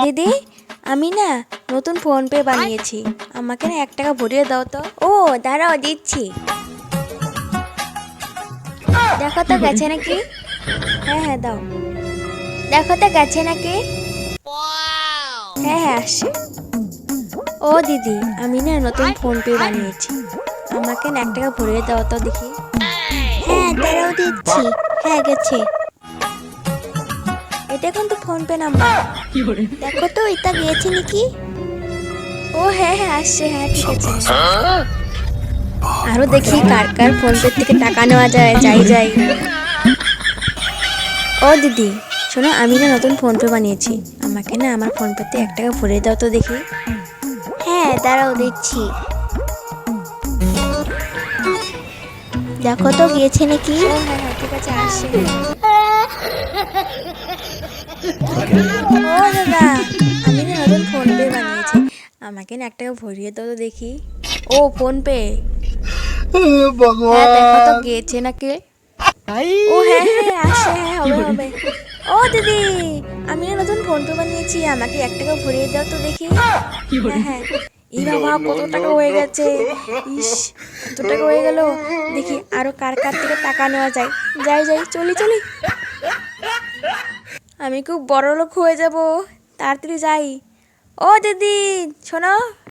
দিদি আমি না নতুন ফোন পে বানিয়েছি, আমাকে না 1 টাকা ভরিয়ে দাও তো। ও দাঁড়াও দিচ্ছি। দেখো তো গেছে নাকি। হ্যাঁ হ্যাঁ দাও। দেখো তো গেছে নাকি। হ্যাঁ হ্যাঁ আসছে। ও দিদি আমি না নতুন ফোন পে বানিয়েছি, আমাকে না 1 টাকা ভরিয়ে দাও তো দেখি। হ্যাঁ দাঁড়াও দিচ্ছি। হ্যাঁ গেছে। এটা কিন্তু ফোন পে নাম্বার। দেখো তো এটা গিয়েছে নাকি। ও হ্যাঁ হ্যাঁ আসছে। হ্যাঁ ঠিক আছে। আরো দেখি কার কার ফোন পে থেকে টাকা নেওয়া যায়। যাই যাই। ও দিদি শোনো, আমি না নতুন ফোন পে বানিয়েছি, আমাকে না আমার ফোন পেতে 1 টাকা ভরিয়ে দাও তো দেখি। হ্যাঁ দাঁড়াও দিচ্ছি। দেখো তো গিয়েছে নাকি। ও হ্যাঁ হ্যাঁ ঠিক আছে আসছে। ও দাদা আমি না নতুন ফোন পে বানিয়েছি, আমাকে না 1 টাকা ভরিয়ে দাও তো দেখি। ও ফোন পে। হ্যাঁ দেখো তো গিয়েছে নাকি। ও হ্যাঁ হ্যাঁ আসছে। হ্যাঁ হবে হবে। ও দিদি আমি না নতুন ফোন পে বানিয়েছি, আমাকে 1 টাকা ভরিয়ে দাও তো দেখি। হ্যাঁ হ্যাঁ। এই বাবা কত টাকা হয়ে গেছে। ইস এত টাকা হয়ে গেল। দেখি আরো কার কার থেকে টাকা নেওয়া যায়। যাই যাই চলি চলি। আমি খুব বড় লোক হয়ে যাব, তাড়াতাড়ি যাই। ও দিদি শোনো।